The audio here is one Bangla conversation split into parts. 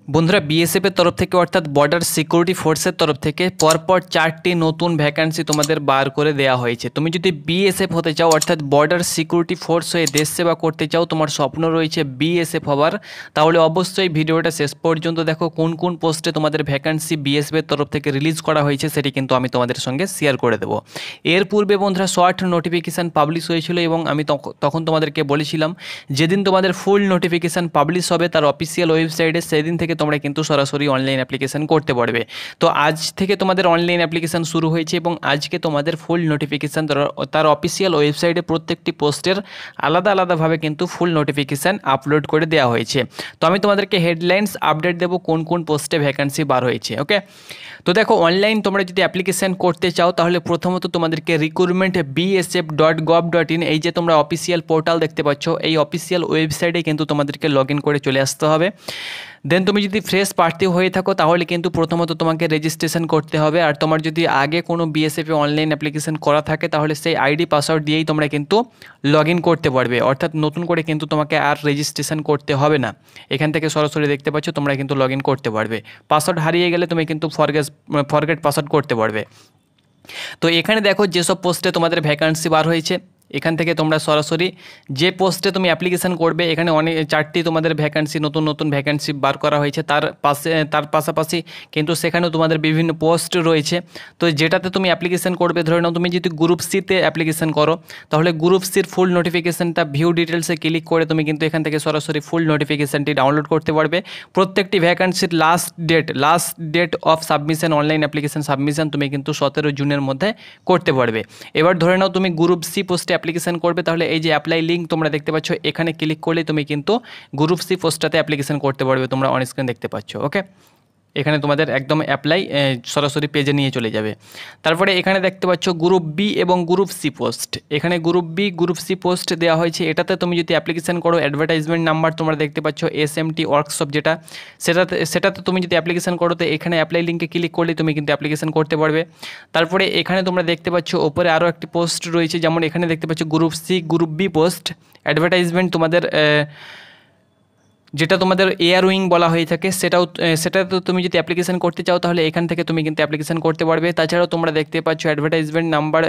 বন্ধুরা বিএসএফের তরফ থেকে অর্থাৎ বর্ডার সিকিউরিটি ফোর্সের তরফ থেকে পরপর 4টি নতুন ভ্যাকান্সি তোমাদের বার করে দেওয়া হয়েছে। তুমি যদি বিএসএফ হতে চাও অর্থাৎ বর্ডার সিকিউরিটি ফোর্স হয়ে দেশ সেবা করতে চাও, তোমার স্বপ্ন রয়েছে বিএসএফ হওয়ার, তাহলে অবশ্যই ভিডিওটা শেষ পর্যন্ত দেখো। কোন কোন পোস্টে তোমাদের ভ্যাকান্সি বিএসএফের তরফ থেকে রিলিজ করা হয়েছে সেটি কিন্তু আমি তোমাদের সঙ্গে শেয়ার করে দেবো। এর পূর্বে বন্ধুরা শর্ট নোটিফিকেশান পাবলিশ হয়েছিল এবং আমি তখন তোমাদেরকে বলেছিলাম যেদিন তোমাদের ফুল নোটিফিকেশান পাবলিশ হবে তার অফিসিয়াল ওয়েবসাইটে, সেদিন থেকে তোমরা কিন্তু সরাসরি অনলাইন অ্যাপ্লিকেশন করতে পারবে। তো আজ থেকে তোমাদের অনলাইন অ্যাপ্লিকেশন শুরু হয়েছে এবং আজকে তোমাদের ফুল নোটিফিকেশান তার অফিসিয়াল ওয়েবসাইটে প্রত্যেকটি পোস্টের আলাদা আলাদাভাবে কিন্তু ফুল নোটিফিকেশান আপলোড করে দেওয়া হয়েছে। তো আমি তোমাদেরকে হেডলাইন্স আপডেট দেবো কোন কোন পোস্টে ভ্যাকান্সি বার হয়েছে। ওকে, তো দেখো অনলাইন তোমরা যদি অ্যাপ্লিকেশান করতে চাও তাহলে প্রথমত তোমাদেরকে রিক্রুটমেন্ট bsf.gov.in এই যে তোমরা অফিসিয়াল পোর্টাল দেখতে পাচ্ছ, এই অফিসিয়াল ওয়েবসাইটে কিন্তু তোমাদেরকে লগ ইন করে চলে আসতে হবে। দেন তুমি যদি ফ্রেশ প্রার্থী হয়ে থাকো তাহলে কিন্তু প্রথমত তোমাকে রেজিস্ট্রেশন করতে হবে, আর তোমার যদি আগে কোনো বিএসএফে অনলাইন অ্যাপ্লিকেশন করা থাকে তাহলে সেই আইডি পাসওয়ার্ড দিয়েই তোমরা কিন্তু লগ ইন করতে পারবে, অর্থাৎ নতুন করে কিন্তু তোমাকে আর রেজিস্ট্রেশন করতে হবে না। এখান থেকে সরাসরি দেখতে পাচ্ছ তোমরা কিন্তু লগ ইন করতে পারবে। পাসওয়ার্ড হারিয়ে গেলে তুমি কিন্তু ফরগেট পাসওয়ার্ড করতে পারবে। তো এখানে দেখো যেসব পোস্টে তোমাদের ভ্যাকান্সি বার হয়েছে, এখান থেকে তোমরা সরাসরি যে পোস্টে তুমি অ্যাপ্লিকেশান করবে এখানে অনেক 4টি তোমাদের ভ্যাকান্সি নতুন ভ্যাকান্সি বার করা হয়েছে। তার পাশাপাশি কিন্তু সেখানেও তোমাদের বিভিন্ন পোস্ট রয়েছে। তো যেটাতে তুমি অ্যাপ্লিকেশান করবে, ধরে নাও তুমি যদি গ্রুপ সিতে অ্যাপ্লিকেশান করো তাহলে গ্রুপ সির ফুল নোটিফিকেশানটা ভিউ ডিটেলসে ক্লিক করে তুমি কিন্তু এখান থেকে সরাসরি ফুল নোটিফিকেশানটি ডাউনলোড করতে পারবে। প্রত্যেকটি ভ্যাকান্সির last date of submission, online application submission তুমি কিন্তু 17 জুনের মধ্যে করতে পারবে। এবার ধরে নাও তুমি গ্রুপ সি পোস্টে অ্যাপ্লিকেশন করবে, তাহলে এই যে অ্যাপ্লাই লিঙ্ক তোমরা দেখতে পাচ্ছ এখানে ক্লিক করলে তুমি কিন্তু গ্রুপ সি পোস্টটাতে অ্যাপ্লিকেশন করতে পারবে। তোমরা অন স্ক্রিন দেখতে পাচ্ছ। ওকে, এখানে তোমাদের একদম অ্যাপ্লাই সরাসরি পেজে নিয়ে চলে যাবে। তারপরে এখানে দেখতে পাচ্ছ গ্রুপ বি এবং গ্রুপ সি পোস্ট, এখানে group B group C post দেওয়া হয়েছে। এটাতে তুমি যদি অ্যাপ্লিকেশন করো অ্যাডভার্টাইজমেন্ট নাম্বার তোমরা দেখতে পাচ্ছ SMT ওয়ার্কশপ যেটা, সেটাতে তুমি যদি অ্যাপ্লিকেশন করো তো এখানে অ্যাপ্লাই লিঙ্কে ক্লিক করলে তুমি কিন্তু অ্যাপ্লিকেশন করতে পারবে। তারপরে এখানে তোমরা দেখতে পাচ্ছ ওপরে আরও একটি পোস্ট রয়েছে, যেমন এখানে দেখতে পাচ্ছ group C group B post advertisement তোমাদের যেটা তোমাদের এয়ার উইং বলা হয়ে থাকে, সেটাতে তুমি যদি অ্যাপ্লিকেশন করতে চাও তাহলে এখান থেকে তুমি কিন্তু অ্যাপ্লিকেশন করতে পারবে। তাছাড়াও তোমরা দেখতে পাচ্ছ advertisement number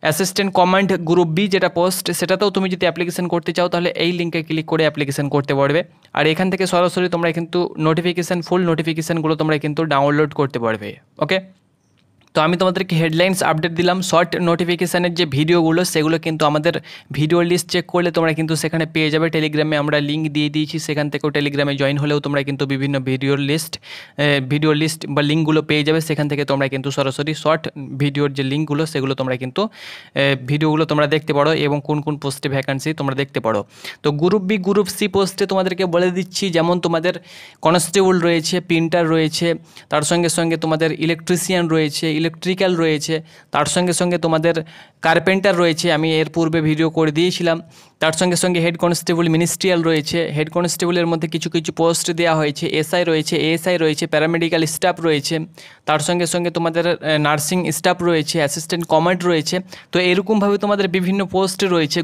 assistant command group B যেটা পোস্ট, সেটাতেও তুমি যদি অ্যাপ্লিকেশন করতে চাও তাহলে এই লিঙ্কে ক্লিক করে অ্যাপ্লিকেশন করতে পারবে। আর এখান থেকে সরাসরি তোমরা কিন্তু ফুল নোটিফিকেশানগুলো তোমরা কিন্তু ডাউনলোড করতে পারবে। ওকে, তো আমি তোমাদেরকে হেডলাইন্স আপডেট দিলাম। শর্ট নোটিফিকেশানের যে ভিডিওগুলো সেগুলো কিন্তু আমাদের ভিডিও লিস্ট চেক করলে তোমরা কিন্তু সেখানে পেয়ে যাবে। টেলিগ্রামে আমরা লিঙ্ক দিয়ে দিয়েছি, সেখান থেকেও টেলিগ্রামে জয়েন হলেও তোমরা কিন্তু বিভিন্ন ভিডিও লিস্ট বা লিঙ্কগুলো পেয়ে যাবে। সেখান থেকে তোমরা কিন্তু সরাসরি শর্ট ভিডিওর যে লিঙ্কগুলো সেগুলো তোমরা কিন্তু ভিডিওগুলো তোমরা দেখতে পারো এবং কোন কোন পোস্টে ভ্যাকান্সি তোমরা দেখতে পারো। তো গ্রুপ বি গ্রুপ সি পোস্টে তোমাদেরকে বলে দিচ্ছি, যেমন তোমাদের কনস্টেবল রয়েছে, প্রিন্টার রয়েছে, তার সঙ্গে সঙ্গে তোমাদের ইলেকট্রিশিয়ান রয়েছে, ইলেকট্রিক্যাল রয়েছে, তার সঙ্গে সঙ্গে তোমাদের কার্পেন্টার রয়েছে, আমি এর পূর্বে ভিডিও করে দিয়েছিলাম। তার সঙ্গে সঙ্গে হেড কনস্টেবল মিনিস্ট্রিয়াল রয়েছে। হেড কনস্টেবলের মধ্যে কিছু পোস্ট দেওয়া হয়েছে, SI রয়েছে, ASI রয়েছে, প্যারামেডিক্যাল স্টাফ রয়েছে, তার সঙ্গে সঙ্গে তোমাদের নার্সিং স্টাফ রয়েছে, অ্যাসিস্ট্যান্ট কমান্ড রয়েছে। তো এরকমভাবে তোমাদের বিভিন্ন পোস্ট রয়েছে।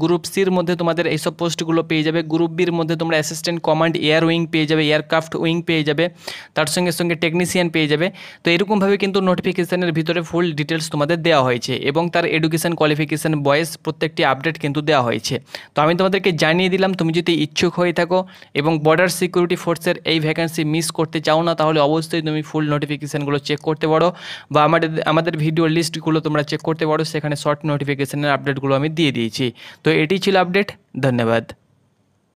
গ্রুপ সির মধ্যে তোমাদের এইসব পোস্টগুলো পেয়ে যাবে। গ্রুপ বির মধ্যে তোমরা অ্যাসিস্ট্যান্ট কমান্ড এয়ার উইং পেয়ে যাবে, এয়ারক্রাফট উইং পেয়ে যাবে, তার সঙ্গে সঙ্গে টেকনিশিয়ান পেয়ে যাবে। তো এরকমভাবে কিন্তু নোটিফিকেশানের ভিতরে ফুল ডিটেলস তোমাদের দেওয়া হয়েছে এবং তার এডুকেশান কোয়ালিফিকেশান বয়স প্রত্যেকটি আপডেট কিন্তু দেওয়া হয়েছে। তো আমি তোমাদেরকে জানিয়ে দিলাম, তুমি যদি ইচ্ছুক হয়ে থাকো এবং বর্ডার সিকিউরিটি ফোর্সের এই ভ্যাকান্সি মিস করতে চাও না তাহলে অবশ্যই তুমি ফুল নোটিফিকেশানগুলো চেক করতে পারো বা আমাদের ভিডিও লিস্টগুলো তোমরা চেক করতে পারো, সেখানে শর্ট নোটিফিকেশানের আপডেটগুলো আমি দিয়ে দিয়েছি। তো এটি ছিল আপডেট। ধন্যবাদ।